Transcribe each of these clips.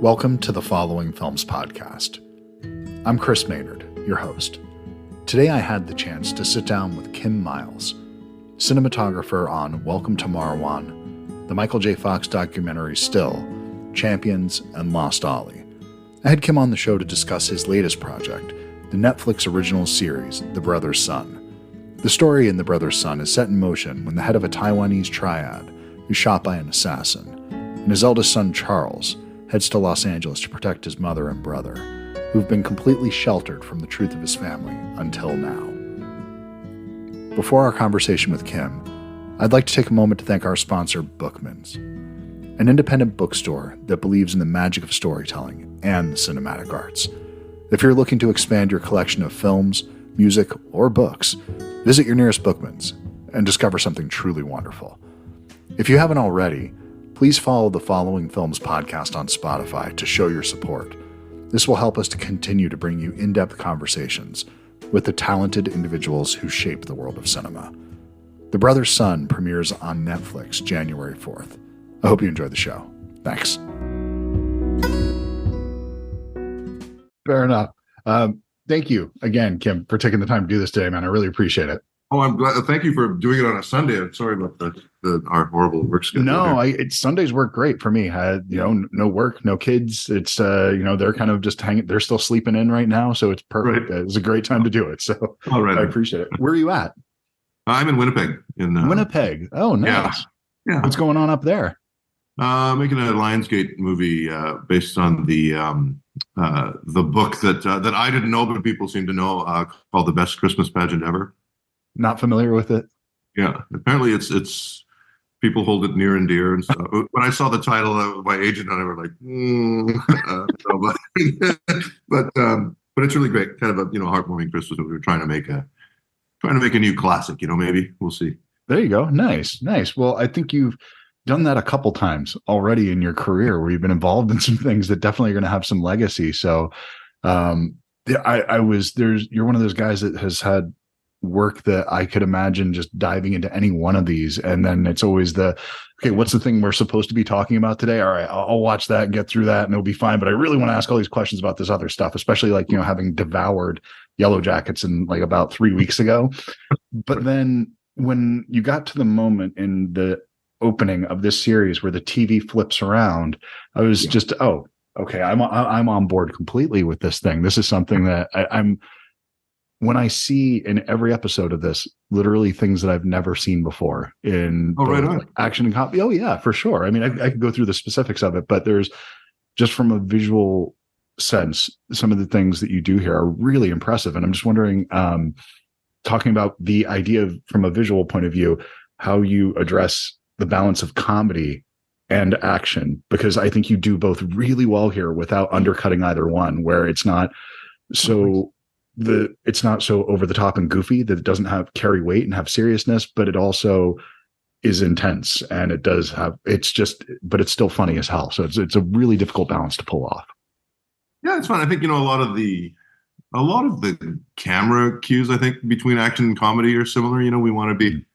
Welcome to the Following Films podcast. I'm Chris Maynard, your host. Today I had the chance to sit down with Kim Miles, cinematographer on Welcome to Marwen, the Michael J. Fox documentary Still, Champions, and Lost Ollie. I had Kim on the show to discuss his latest project, the Netflix original series, The Brother's Sun. The story in The Brother's Sun is set in motion when the head of a Taiwanese triad is shot by an assassin, and his eldest son, Charles, heads to Los Angeles to protect his mother and brother, who've been completely sheltered from the truth of his family until now. Before our conversation with Kim, I'd like to take a moment to thank our sponsor, Bookman's, an independent bookstore that believes in the magic of storytelling and the cinematic arts. If you're looking to expand your collection of films, music, or books, visit your nearest Bookman's and discover something truly wonderful. If you haven't already, please follow the Following Films podcast on Spotify to show your support. This will help us to continue to bring you in-depth conversations with the talented individuals who shape the world of cinema. The Brother's Sun premieres on Netflix January 4th. I hope you enjoy the show. Thanks. Fair enough. Thank you again, Kim, for taking the time to do this today, man. I really appreciate it. Oh, I'm glad. Thank you for doing it on a Sunday. I'm sorry about our horrible work schedule. No, Sundays work great for me. No work, no kids. It's they're kind of just hanging. They're still sleeping in right now, so it's perfect. Right. It's a great time to do it. So I appreciate it. Where are you at? I'm in Winnipeg. Winnipeg. Oh, nice. Yeah. What's going on up there? Making a Lionsgate movie based on the book that I didn't know, but people seem to know, called The Best Christmas Pageant Ever. Not familiar with it. Yeah, apparently it's people hold it near and dear and stuff. When I saw the title, my agent and I were like, but it's really great. Kind of a heartwarming Christmas movie. We were trying to make a new classic. Maybe we'll see. There you go. Nice. Well, I think you've done that a couple times already in your career, where you've been involved in some things that definitely are going to have some legacy. So, you're one of those guys that has had work that I could imagine just diving into any one of these, and then it's always what's the thing we're supposed to be talking about today? All right, I'll watch that and get through that and it'll be fine, but I really want to ask all these questions about this other stuff, especially having devoured Yellow Jackets in about 3 weeks ago. But then when you got to the moment in the opening of this series where the TV flips around, I was just, okay, I'm on board completely with this thing. This is something that I'm when I see in every episode of this, literally things that I've never seen before in action and comedy. Oh yeah, for sure. I mean, I could go through the specifics of it, but there's just from a visual sense, some of the things that you do here are really impressive. And I'm just wondering, talking about the idea of, from a visual point of view, how you address the balance of comedy and action, because I think you do both really well here without undercutting either one, where it's not so over the top and goofy that it doesn't carry weight and have seriousness, but it also is intense, and but it's still funny as hell. So it's a really difficult balance to pull off. Yeah, it's fun. I think, a lot of the camera cues, I think, between action and comedy are similar. We want to be,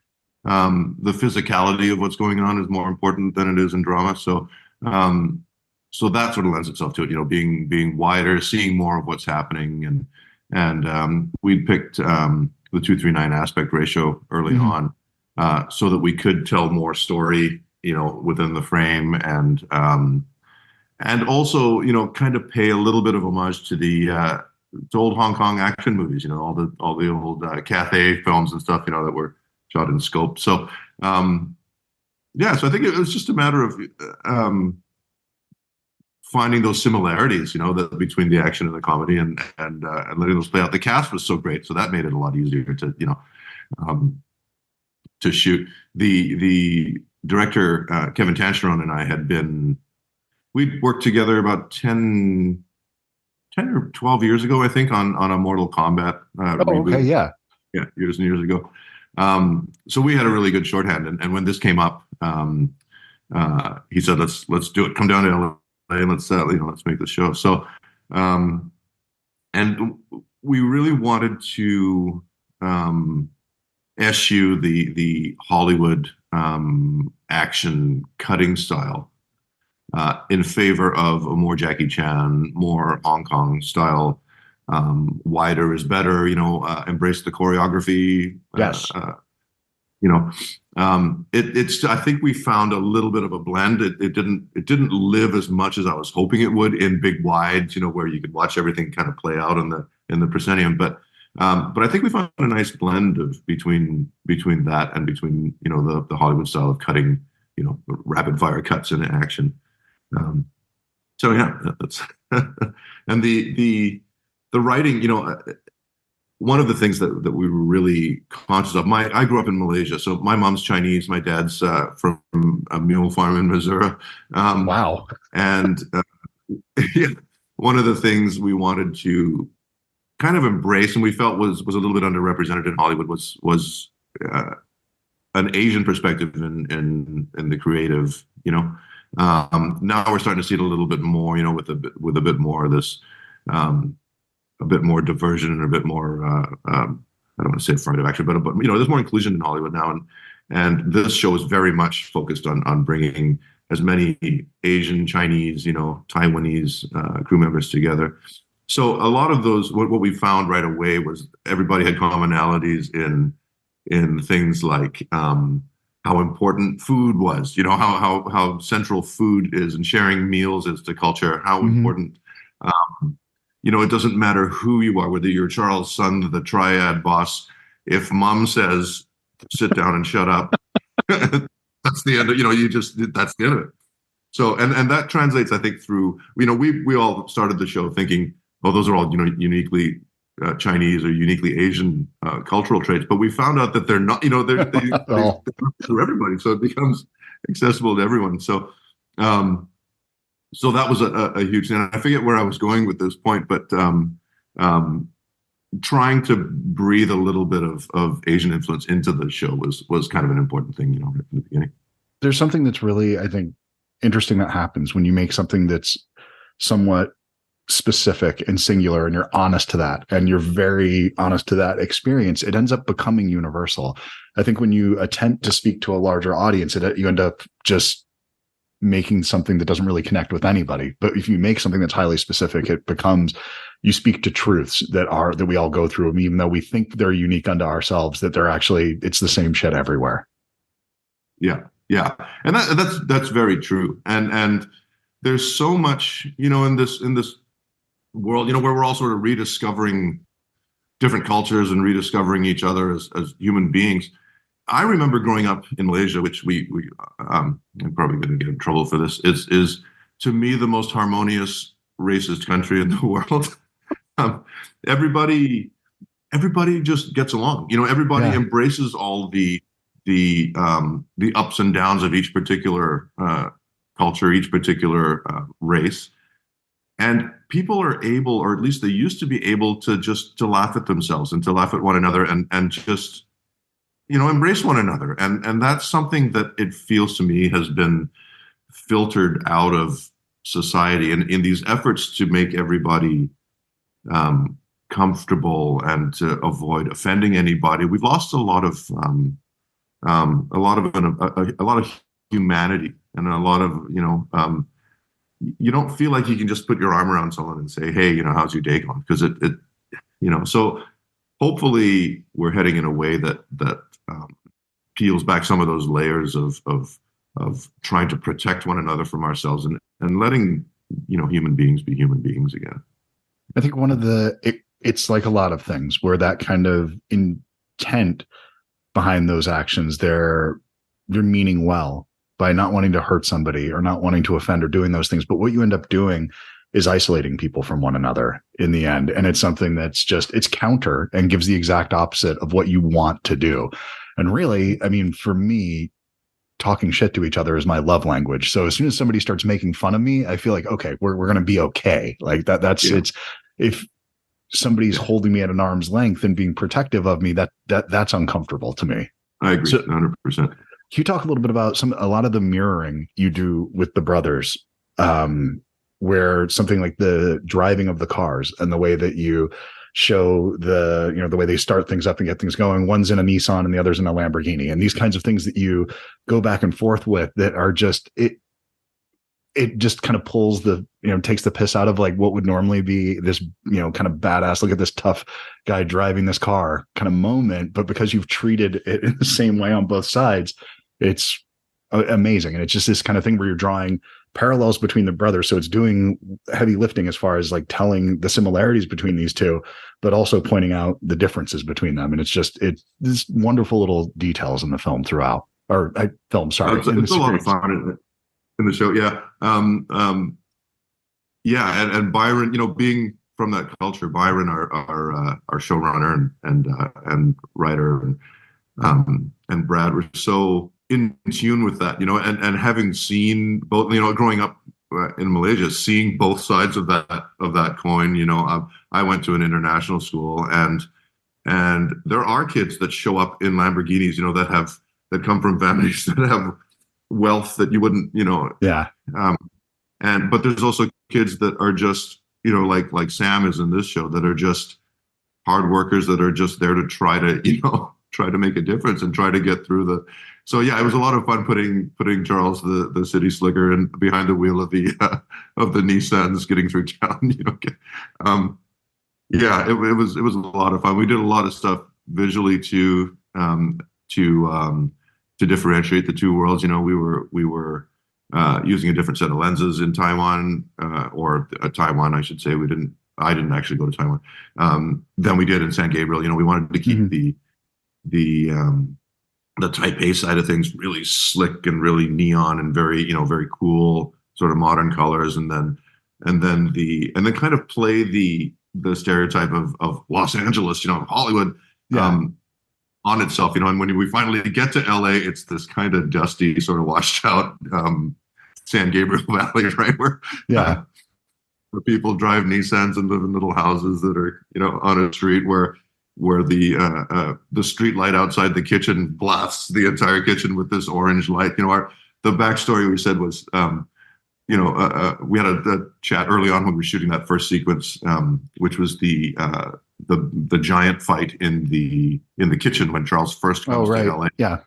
the physicality of what's going on is more important than it is in drama. So that sort of lends itself to it, being wider, seeing more of what's happening. And we picked the 2:3:9 aspect ratio early on, so that we could tell more story, within the frame, and also, kind of pay a little bit of homage to the old Hong Kong action movies, all the old Cathay films and stuff, that were shot in scope. So, so I think it was just a matter of finding those similarities, between the action and the comedy, and letting those play out. The cast was so great, so that made it a lot easier to shoot. The director, Kevin Tancheron, and I we'd worked together about 10 or 12 years ago, I think, on a Mortal Kombat reboot. Okay, yeah, years and years ago. So we had a really good shorthand, and when this came up, he said, let's do it. Come down to LA. Let's make the show. So, and we really wanted to eschew the Hollywood action cutting style in favor of a more Jackie Chan, more Hong Kong style, wider is better, embrace the choreography. Yes. You know, it's I think we found a little bit of a blend. It didn't live as much as I was hoping it would in big wides, where you could watch everything kind of play out in the proscenium. But I think we found a nice blend of between that and between the Hollywood style of cutting, rapid fire cuts into action. So yeah, that's and the writing, one of the things that we were really conscious of. I grew up in Malaysia, so my mom's Chinese, my dad's from a mule farm in Missouri. Wow. And yeah, one of the things we wanted to kind of embrace, and we felt was a little bit underrepresented in Hollywood, was an Asian perspective in the creative. Now we're starting to see it a little bit more, with a bit more of this. A bit more diversion and a bit more, I don't want to say affirmative action, but there's more inclusion in Hollywood now, and this show is very much focused on bringing as many Asian, Chinese, Taiwanese crew members together. So a lot of those, what we found right away was everybody had commonalities in things like how important food was, how central food is, and sharing meals is to culture, how important. It doesn't matter who you are, whether you're Charles Sun, the triad boss. If mom says, sit down and shut up, that's the end of, that's the end of it. So, and that translates, I think, through, we all started the show thinking, oh, those are all, uniquely Chinese or uniquely Asian cultural traits. But we found out that they're not, they're for everybody. So it becomes accessible to everyone. So, so that was a huge thing. I forget where I was going with this point, but trying to breathe a little bit of Asian influence into the show was kind of an important thing, in the beginning. There's something that's really, I think, interesting that happens when you make something that's somewhat specific and singular, and you're honest to that, and you're very honest to that experience. It ends up becoming universal. I think when you attempt to speak to a larger audience, you end up just making something that doesn't really connect with anybody. But if you make something that's highly specific, it becomes, you speak to truths that we all go through, even though we think they're unique unto ourselves, that they're actually, it's the same shit everywhere. Yeah. And that's very true. And there's so much, in this world, where we're all sort of rediscovering different cultures and rediscovering each other as human beings. I remember growing up in Malaysia, which I'm probably going to get in trouble for this, is to me the most harmonious racist country in the world. Everybody just gets along. Everybody embraces all the ups and downs of each particular culture, each particular race, and people are able, or at least they used to be able, to laugh at themselves and to laugh at one another and just embrace one another. And that's something that it feels to me has been filtered out of society. And in these efforts to make everybody comfortable and to avoid offending anybody, we've lost a lot of humanity, and a lot of, you don't feel like you can just put your arm around someone and say, hey, how's your day going? Because so hopefully we're heading in a way that peels back some of those layers of trying to protect one another from ourselves and letting human beings be human beings again. I think one of it's like a lot of things where that kind of intent behind those actions, they're meaning well by not wanting to hurt somebody or not wanting to offend or doing those things. But what you end up doing is isolating people from one another in the end. And it's something that's just, it's counter and gives the exact opposite of what you want to do. And really, I mean, for me, talking shit to each other is my love language. So as soon as somebody starts making fun of me, I feel like, okay, we're going to be okay. Like it's, if somebody's holding me at an arm's length and being protective of me, that's uncomfortable to me. I agree. So, 100%. Can you talk a little bit about a lot of the mirroring you do with the brothers, where something like the driving of the cars and the way that you show the way they start things up and get things going. One's in a Nissan and the other's in a Lamborghini, and these kinds of things that you go back and forth with that are just, it just kind of pulls the, takes the piss out of like what would normally be this, kind of badass, look at this tough guy driving this car kind of moment. But because you've treated it in the same way on both sides, it's amazing. And it's just this kind of thing where you're drawing parallels between the brothers. So it's doing heavy lifting as far as like telling the similarities between these two, but also pointing out the differences between them. And it's this wonderful little details in the film throughout, or sorry. It's a lot of fun in the show. Yeah. Yeah. And Byron, being from that culture, Byron, our showrunner and writer and Brad were so in tune with that, and having seen both, growing up in Malaysia, seeing both sides of that coin. I went to an international school, and there are kids that show up in Lamborghinis, that come from families that have wealth that you wouldn't, Yeah. But there's also kids that are just, like Sam is in this show, that are just hard workers, that are just there to try to make a difference and try to get through so yeah, it was a lot of fun putting Charles, the city slicker, and behind the wheel of the Nissans getting through town. Yeah, it was a lot of fun. We did a lot of stuff visually to differentiate the two worlds. We were using a different set of lenses in Taiwan, or Taiwan, I should say. I didn't actually go to Taiwan. Than we did in San Gabriel. We wanted to keep the Taipei side of things really slick and really neon and very, very cool, sort of modern colors, and then kind of play the stereotype of Los Angeles, Hollywood, on itself, and when we finally get to LA, it's this kind of dusty, sort of washed out San Gabriel Valley, right? Where people drive Nissans and live in little houses that are, on a street where the street light outside the kitchen blasts the entire kitchen with this orange light. The backstory we said was, we had a chat early on when we were shooting that first sequence, which was the giant fight in the kitchen when Charles first comes to LA. Yeah.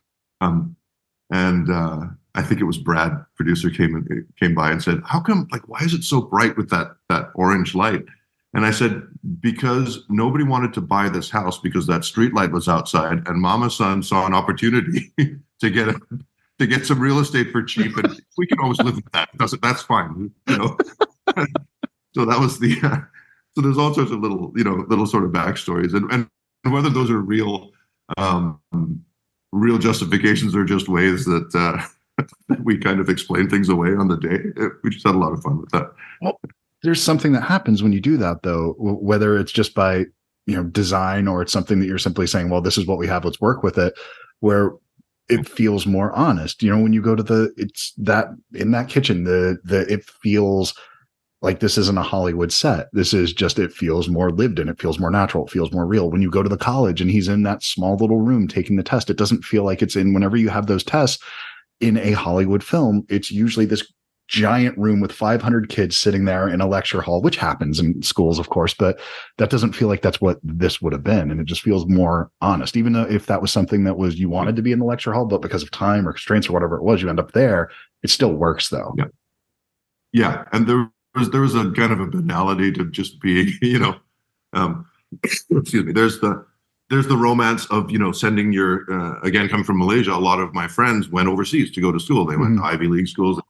I think it was Brad, producer, came by and said, "How come? Like, why is it so bright with that orange light?" And I said, "Because nobody wanted to buy this house because that street light was outside, and Mama's son saw an opportunity to get some real estate for cheap, and we can always live with that. That's fine, So that was so there's all sorts of little sort of backstories, and whether those are real justifications or just ways that we kind of explain things away on the day. We just had a lot of fun with that. Well, there's something that happens when you do that, though, whether it's just by, design, or it's something that you're simply saying, well, this is what we have, let's work with it, where it feels more honest. When you go to in that kitchen, it feels like this isn't a Hollywood set. This is just, it feels more lived in. It feels more natural. It feels more real. When you go to the college and he's in that small little room taking the test, it doesn't feel like it's whenever you have those tests in a Hollywood film, it's usually this giant room with 500 kids sitting there in a lecture hall, which happens in schools, of course, but that doesn't feel like that's what this would have been. And it just feels more honest, even though if that was something that was, you wanted to be in the lecture hall, but because of time or constraints or whatever it was, you end up there. It still works though. Yeah. Yeah. And there was a kind of a banality to just being, excuse me, there's the romance of, sending your, again, coming from Malaysia, a lot of my friends went overseas to go to school. They went to Ivy League schools,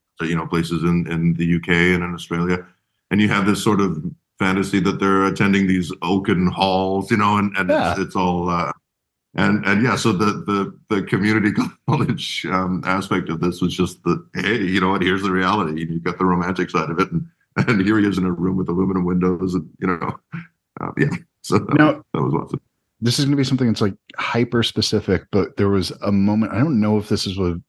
places in the UK and in Australia. And you have this sort of fantasy that they're attending these oaken halls, and it's all, so the community college aspect of this was just hey, here's the reality. You've got the romantic side of it. And here he is in a room with aluminum windows, and, so that was awesome. This is going to be something that's like hyper specific, but there was a moment, I don't know if this is a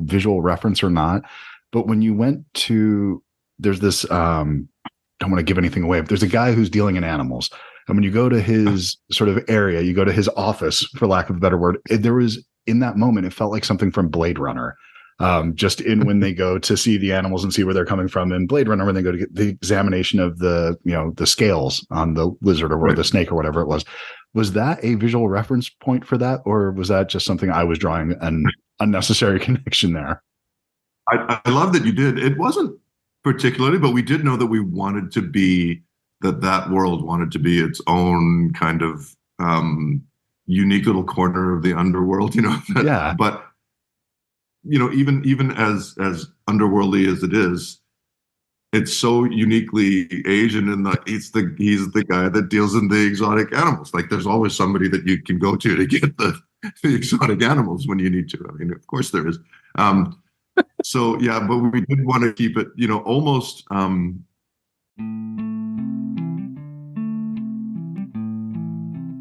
visual reference or not, but when you went to, there's this, I don't want to give anything away, but there's a guy who's dealing in animals. And when you go to his sort of area, you go to his office, for lack of a better word, there was, in that moment, it felt like something from Blade Runner. Just in when they go to see the animals and see where they're coming from in Blade Runner, when they go to get the examination of the scales on the lizard or the snake or whatever it was. Was that a visual reference point for that? Or was that just something I was drawing an unnecessary connection there? I love that you did. It wasn't particularly, but we did know that we wanted to be that world wanted to be its own kind of unique little corner of the underworld, Yeah. But even as underworldly as it is, it's so uniquely Asian in that he's the guy that deals in the exotic animals. Like there's always somebody that you can go to get the exotic animals when you need to. I mean, of course there is. So yeah, but we did want to keep it, almost.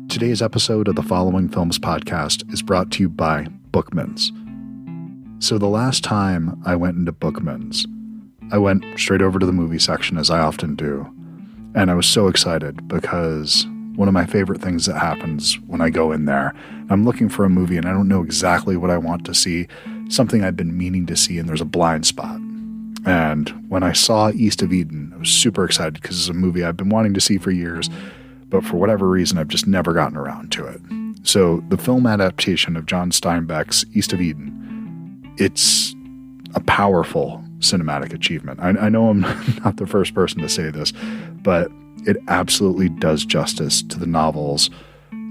Today's episode of the Following Films podcast is brought to you by Bookman's. So the last time I went into Bookman's, I went straight over to the movie section, as I often do, and I was so excited because one of my favorite things that happens when I go in there, I'm looking for a movie and I don't know exactly what I want to see, something I've been meaning to see, and there's a blind spot. And when I saw East of Eden, I was super excited because it's a movie I've been wanting to see for years, but for whatever reason, I've just never gotten around to it. So the film adaptation of John Steinbeck's East of Eden, it's a powerful cinematic achievement. I know I'm not the first person to say this, but it absolutely does justice to the novel's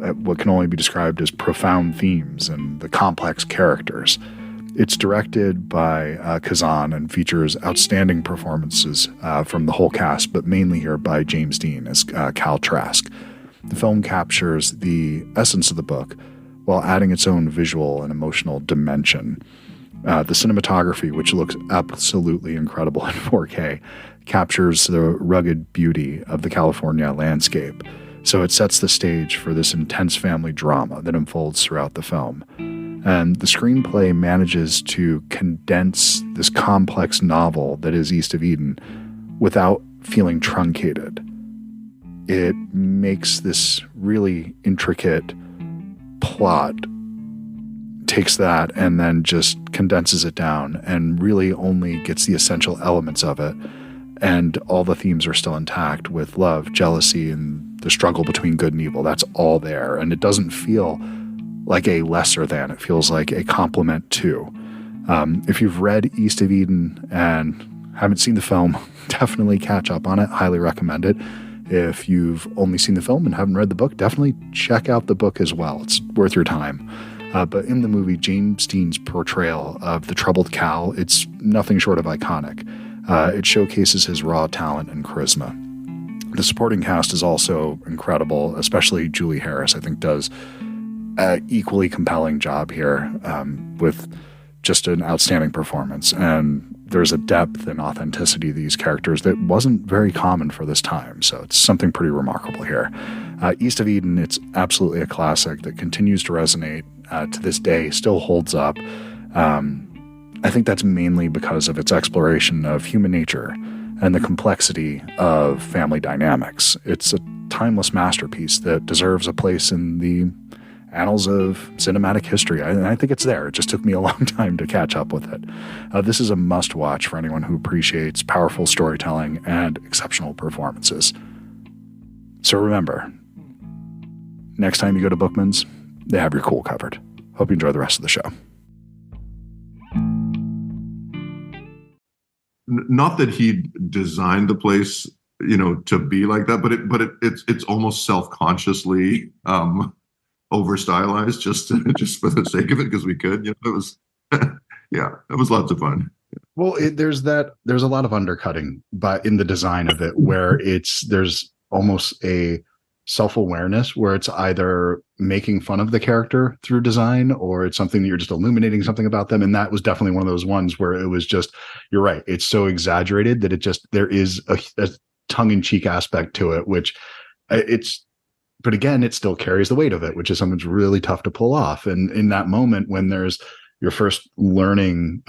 what can only be described as profound themes and the complex characters. It's directed by Kazan and features outstanding performances from the whole cast, but mainly here by James Dean as Cal Trask. The film captures the essence of the book while adding its own visual and emotional dimension. The cinematography, which looks absolutely incredible in 4K, captures the rugged beauty of the California landscape. So it sets the stage for this intense family drama that unfolds throughout the film. And the screenplay manages to condense this complex novel that is East of Eden without feeling truncated. It makes this really intricate plot, takes that and then just condenses it down and really only gets the essential elements of it. And all the themes are still intact with love, jealousy, and the struggle between good and evil. That's all there. And it doesn't feel like a lesser than. It feels like a complement to. If you've read East of Eden and haven't seen the film, definitely catch up on it. Highly recommend it. If you've only seen the film and haven't read the book, definitely check out the book as well. It's worth your time. But in the movie, James Dean's portrayal of the troubled Cal, it's nothing short of iconic. It showcases his raw talent and charisma. The supporting cast is also incredible, especially Julie Harris, I think, does an equally compelling job here with just an outstanding performance. And there's a depth and authenticity to these characters that wasn't very common for this time. So it's something pretty remarkable here. East of Eden, it's absolutely a classic that continues to resonate to this day, still holds up. I think that's mainly because of its exploration of human nature and the complexity of family dynamics. It's a timeless masterpiece that deserves a place in the annals of cinematic history. I think it's there. It just took me a long time to catch up with it. This is a must-watch for anyone who appreciates powerful storytelling and exceptional performances. So remember, next time you go to Bookman's, they have your cool covered. Hope you enjoy the rest of the show. Not that he designed the place, to be like that, but it's almost self-consciously over stylized just for the sake of it, because we could. It was yeah, it was lots of fun. Well, there's a lot of undercutting, but in the design of it, where there's almost a self-awareness where it's either making fun of the character through design or it's something that you're just illuminating something about them. And that was definitely one of those ones where it was just, you're right, it's so exaggerated that there is a tongue-in-cheek aspect to it, which but again, it still carries the weight of it, which is something that's really tough to pull off. And in that moment when you're first learning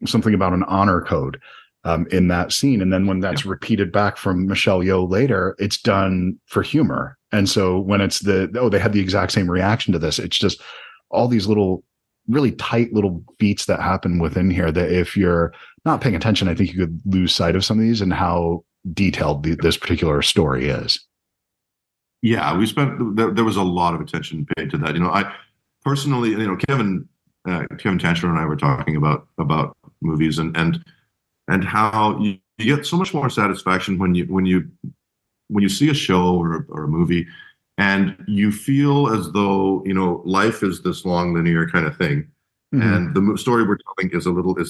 something about an honor code in that scene, and then when that's repeated back from Michelle Yeoh later, it's done for humor. And so when it's they had the exact same reaction to this, it's just all these little really tight little beats that happen within here that if you're not paying attention, I think you could lose sight of some of these and how detailed this particular story is. Yeah, there was a lot of attention paid to that. I personally, Kevin Tancher and I were talking about movies and how you get so much more satisfaction when you see a show or a movie and you feel as though, life is this long linear kind of thing. Hmm. And the story we're telling is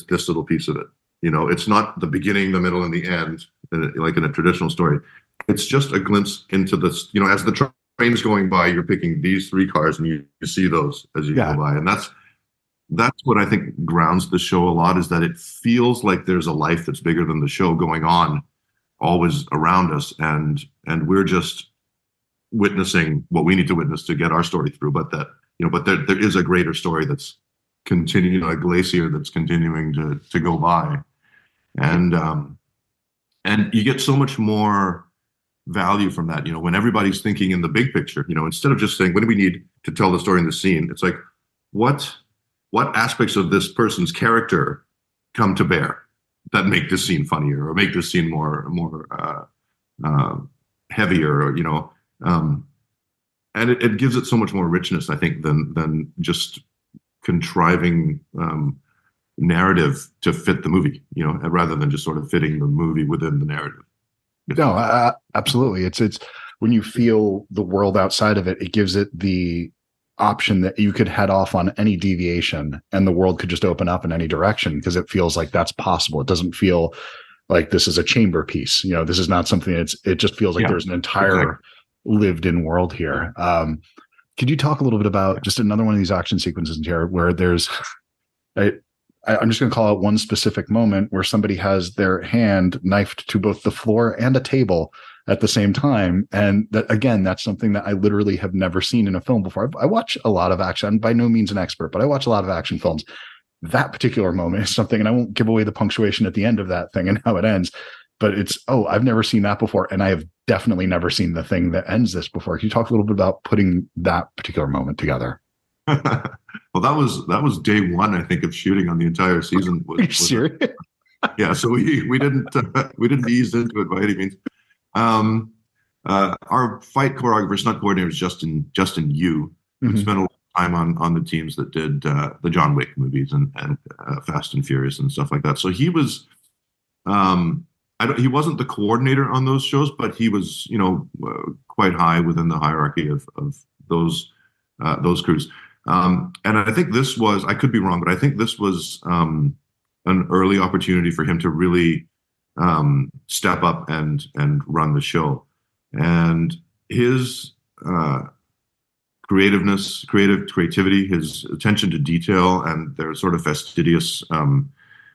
this little piece of it. It's not the beginning, the middle, and the end, like in a traditional story. It's just a glimpse into this, as the train's going by, you're picking these three cars and you see those as you go Yeah. by. And that's what I think grounds the show a lot, is that it feels like there's a life that's bigger than the show going on always around us, and we're just witnessing what we need to witness to get our story through, but there is a greater story that's continuing, a glacier that's continuing to go by. And you get so much more value from that, when everybody's thinking in the big picture, instead of just saying, what do we need to tell the story in the scene? It's like, what aspects of this person's character come to bear that make this scene funnier or make this scene more heavier, and it gives it so much more richness, I think, than just contriving narrative to fit the movie, rather than just sort of fitting the movie within the narrative. No, absolutely. It's when you feel the world outside of it, it gives it the option that you could head off on any deviation and the world could just open up in any direction, because it feels like that's possible. It doesn't feel like this is a chamber piece. This is not something it just feels like there's an entire lived in world here. Could you talk a little bit about just another one of these action sequences here where there's I'm just going to call out one specific moment where somebody has their hand knifed to both the floor and a table at the same time. And that, again, that's something that I literally have never seen in a film before. I watch a lot of action. I'm by no means an expert, but I watch a lot of action films. That particular moment is something, and I won't give away the punctuation at the end of that thing and how it ends, but it's, I've never seen that before. And I have definitely never seen the thing that ends this before. Can you talk a little bit about putting that particular moment together? Well, that was day one, I think, of shooting on the entire season. Are you serious? Yeah, so we didn't ease into it by any means. Our fight choreographer, stunt coordinator, is Justin Yu, who spent a lot of time on the teams that did the John Wick movies and Fast and Furious and stuff like that. So he was, he wasn't the coordinator on those shows, but he was, quite high within the hierarchy of those crews. And I think this was, I could be wrong, but I think this was an early opportunity for him to really step up and run the show. And his creativity, his attention to detail, and their sort of fastidious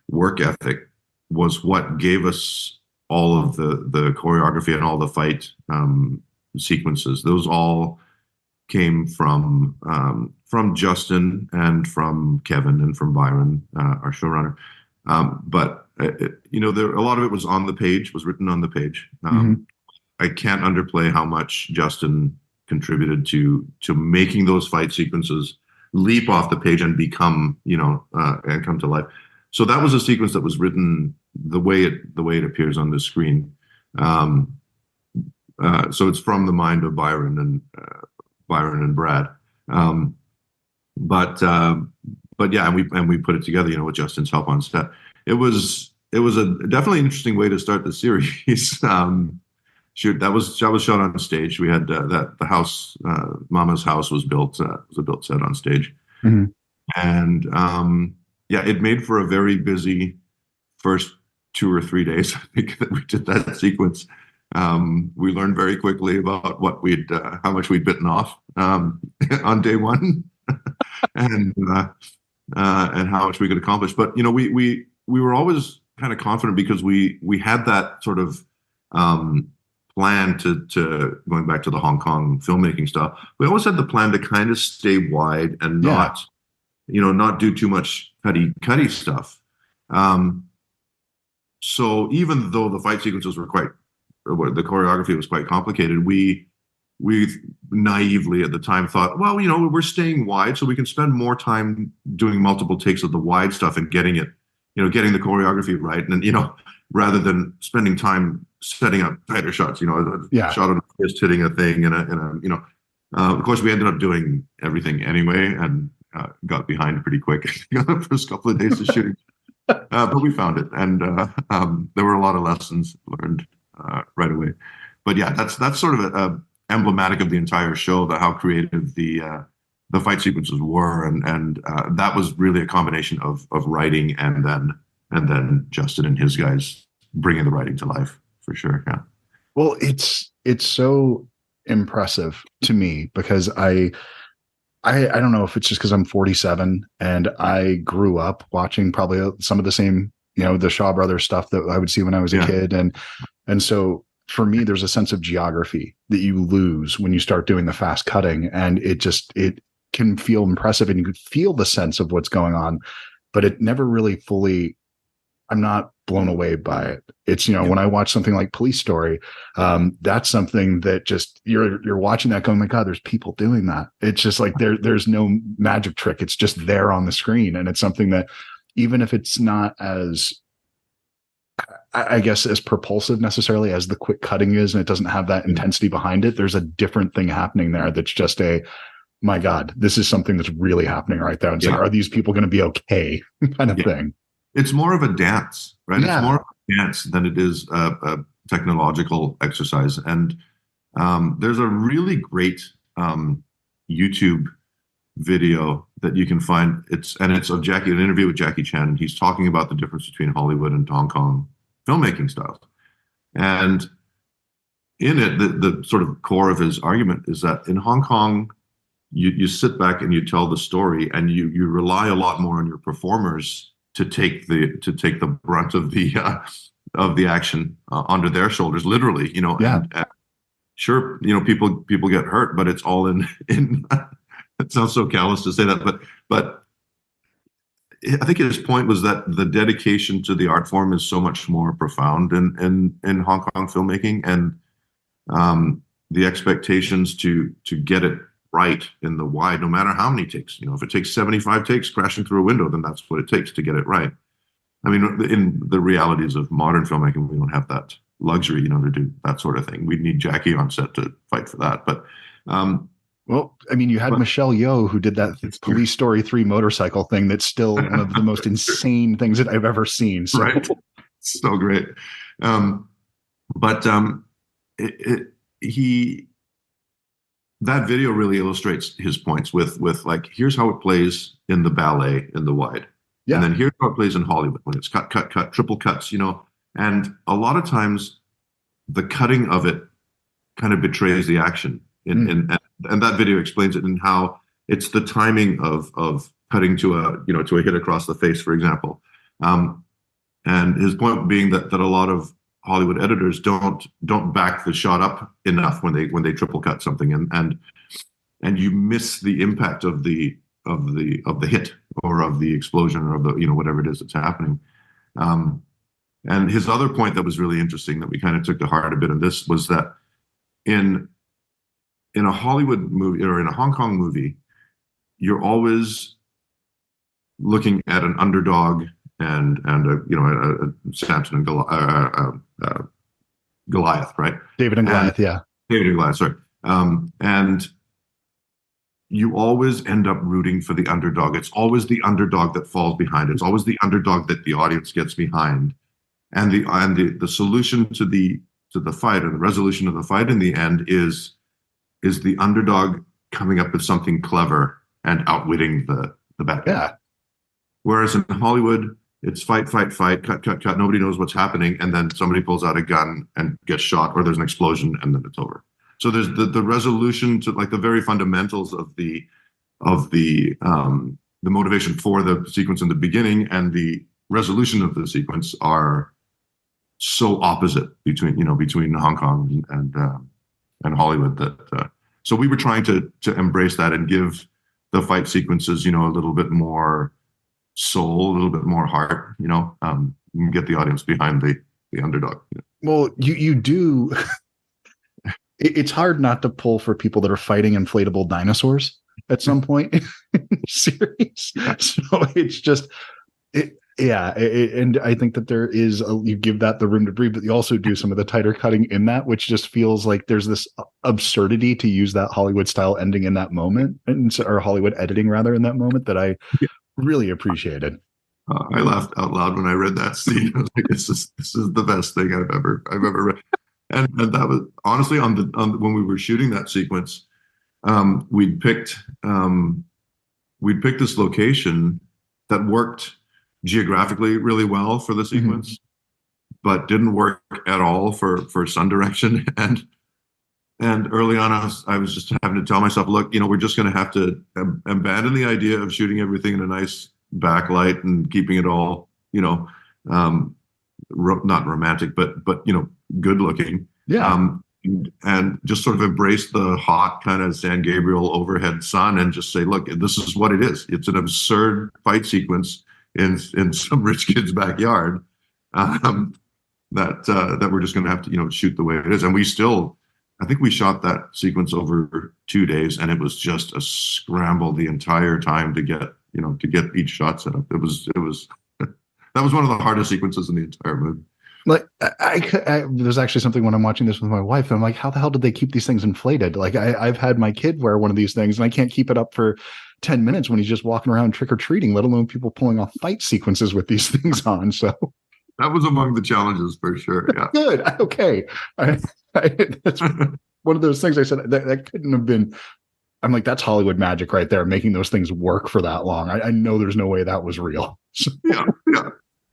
work ethic was what gave us all of the choreography and all the fight sequences. Those all came from Justin and from Kevin and from Byron, our showrunner. But there, a lot of it was on the page, was written on the page. I can't underplay how much Justin contributed to making those fight sequences leap off the page and become, and come to life. So that was a sequence that was written the way it appears on the screen. So it's from the mind of Byron and Brad. But yeah, and we put it together, with Justin's help on set. It was a definitely interesting way to start the series. That was shot on stage. We had the house, Mama's house was a built set on stage. And yeah, it made for a very busy first 2 or 3 days, I think, that we did that sequence. We learned very quickly about how much we'd bitten off on day one, and how much we could accomplish. But we were always kind of confident because we had that sort of plan to going back to the Hong Kong filmmaking stuff. We always had the plan to kind of stay wide and not do too much cutty stuff. So even though the fight sequences were the choreography was quite complicated, we naively at the time thought, well, we're staying wide, so we can spend more time doing multiple takes of the wide stuff and getting the choreography right. And rather than spending time setting up tighter shots, a shot of a fist hitting a thing of course we ended up doing everything anyway and got behind pretty quick the first couple of days of shooting. But we found it, and there were a lot of lessons learned right away. But yeah, that's sort of emblematic of the entire show, that how creative the fight sequences were, and that was really a combination of writing and then Justin and his guys bringing the writing to life for sure. Yeah. Well, it's so impressive to me because I don't know if it's just because I'm 47 and I grew up watching probably some of the same, the Shaw Brothers stuff that I would see when I was a kid. And so for me, there's a sense of geography that you lose when you start doing the fast cutting, and it can feel impressive and you could feel the sense of what's going on, but it never really fully, I'm not blown away by it. It's, when I watch something like Police Story, that's something that just you're watching that going, my God, there's people doing that. It's just like there's no magic trick. It's just there on the screen. And it's something that even if it's not as, I guess, as propulsive necessarily as the quick cutting is, and it doesn't have that intensity behind it, there's a different thing happening there that's just my God, this is something that's really happening right there. It's like, are these people going to be okay kind of thing? It's more of a dance, right? Yeah. It's more of a dance than it is a technological exercise. And there's a really great YouTube video that you can find. It's of an interview with Jackie Chan. He's talking about the difference between Hollywood and Hong Kong filmmaking styles. And in it, the sort of core of his argument is that in Hong Kong, you sit back and you tell the story, and you rely a lot more on your performers to take the brunt of the action onto their shoulders, literally. And sure, people get hurt, but it's all in. It sounds so callous to say that, but I think his point was that the dedication to the art form is so much more profound in Hong Kong filmmaking, and the expectations to get it right in the wide, no matter how many takes. If it takes 75 takes crashing through a window, then that's what it takes to get it right. I mean, in the realities of modern filmmaking, we don't have that luxury, to do that sort of thing. We'd need Jackie on set to fight for that. But well, I mean, you had Michelle Yeoh who did that Police Story 3 motorcycle thing. That's still one of the most insane things that I've ever seen. So. Right. So great. That video really illustrates his points with like, here's how it plays in the ballet in the wide. Yeah. And then here's how it plays in Hollywood when it's cut, triple cuts, and a lot of times the cutting of it kind of betrays the action. And that video explains it, in how it's the timing of cutting to a hit across the face, for example. And his point being that a lot of Hollywood editors don't back the shot up enough when they triple cut something, and you miss the impact of the hit, or of the explosion, or of the whatever it is that's happening. And his other point that was really interesting, that we kind of took to heart a bit of this, was that in a Hollywood movie or in a Hong Kong movie, you're always looking at an underdog and a Samson and Goliath, right? David and Goliath, yeah. David and Goliath, sorry. And you always end up rooting for the underdog. It's always the underdog that falls behind. It's always the underdog that the audience gets behind. And the solution to the fight, and the resolution of the fight in the end, is the underdog coming up with something clever and outwitting the bad guy. Yeah. Whereas in Hollywood, it's fight, cut. Nobody knows what's happening, and then somebody pulls out a gun and gets shot, or there's an explosion, and then it's over. So there's the resolution to, like, the very fundamentals of the motivation for the sequence in the beginning and the resolution of the sequence are so opposite between Hong Kong and Hollywood, that so we were trying to embrace that and give the fight sequences a little bit more soul, a little bit more heart, get the audience behind the underdog. Well, you do. It's hard not to pull for people that are fighting inflatable dinosaurs at some point in the series. So it's just, and I think that there is you give that the room to breathe, but you also do some of the tighter cutting in that, which just feels like there's this absurdity to use that Hollywood style ending in that moment, or Hollywood editing rather, in that moment, that I really appreciated. I laughed out loud when I read that scene. I was like, this is the best thing I've ever read. And that was honestly on when we were shooting that sequence, we'd picked this location that worked geographically really well for the sequence, but didn't work at all for sun direction. And early on, I was just having to tell myself, look, we're just going to have to abandon the idea of shooting everything in a nice backlight and keeping it all, not romantic, but good looking. Yeah. And just sort of embrace the hot kind of San Gabriel overhead sun and just say, look, this is what it is. It's an absurd fight sequence in some rich kid's backyard that we're just going to have to, shoot the way it is. And I think we shot that sequence over 2 days, and it was just a scramble the entire time to get each shot set up. It was that was one of the hardest sequences in the entire movie. Like there's actually something when I'm watching this with my wife, I'm like, how the hell did they keep these things inflated? Like I've had my kid wear one of these things and I can't keep it up for 10 minutes when he's just walking around trick-or-treating, let alone people pulling off fight sequences with these things on. So that was among the challenges for sure. Yeah. Good. Okay. That's one of those things I said that couldn't have been. I'm like, that's Hollywood magic right there, making those things work for that long. I know there's no way that was real. Yeah.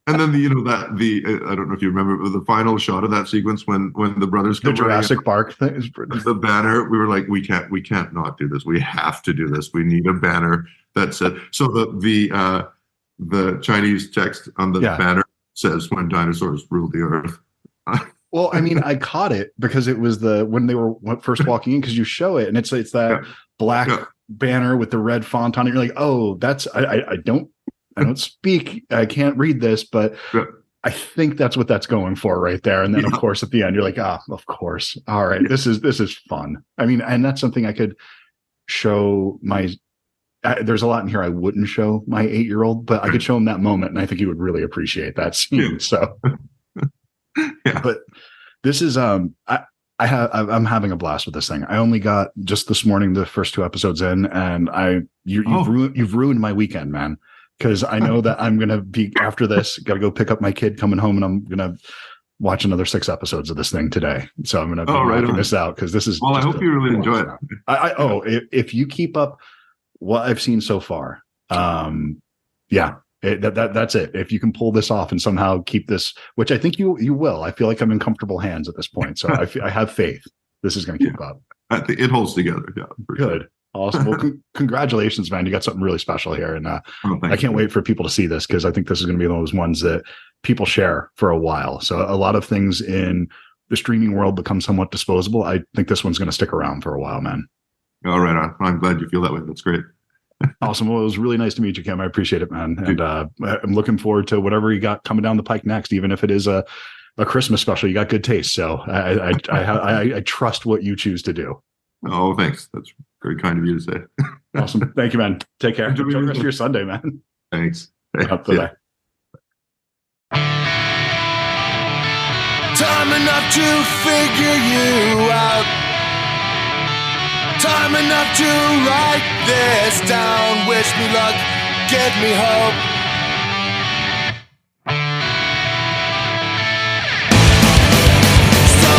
And then I don't know if you remember the final shot of that sequence when the brothers come the Jurassic Park thing, the banner. We were like, we can't not do this. We have to do this. We need a banner that said. So the Chinese text on the banner says, "When dinosaurs ruled the earth." Well, I mean, I caught it because it was when they were first walking in, because you show it and it's that black banner with the red font on it. You're like, oh, that's I don't speak. I can't read this, but I think that's what that's going for right there. And then of course at the end you're like, of course. All right, this is fun. I mean, and that's something I could show my. There's a lot in here I wouldn't show my 8-year-old, but I could show him that moment, and I think he would really appreciate that scene. Yeah. So. Yeah. But this is I'm having a blast with this thing. I only got just this morning the first 2 episodes in, and you've ruined my weekend, man. Because I know that I'm gonna be after this, gotta go pick up my kid coming home, and I'm gonna watch another 6 episods of this thing today. So I'm gonna be knocking this out because this is. Well, I hope you really enjoy it. If you keep up what I've seen so far, that's it. If you can pull this off and somehow keep this, which I think you will, I feel like I'm in comfortable hands at this point. So I have faith this is going to keep up. I think it holds together. Yeah. Good. Sure. Awesome. Well, congratulations, man. You got something really special here. And I can't wait for people to see this, because I think this is going to be one of those ones that people share for a while. So a lot of things in the streaming world become somewhat disposable. I think this one's going to stick around for a while, man. All right. I'm glad you feel that way. That's great. Awesome. Well, it was really nice to meet you, Kim. I appreciate it, man. And I'm looking forward to whatever you got coming down the pike next, even if it is a Christmas special. You got good taste. So I trust what you choose to do. Oh, thanks. That's very kind of you to say. Awesome. Thank you, man. Take care. Enjoy the rest of your Sunday, man. Thanks. Bye-bye. Time enough to figure you out. Time enough to write this down. Wish me luck, give me hope. So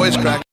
voice crack.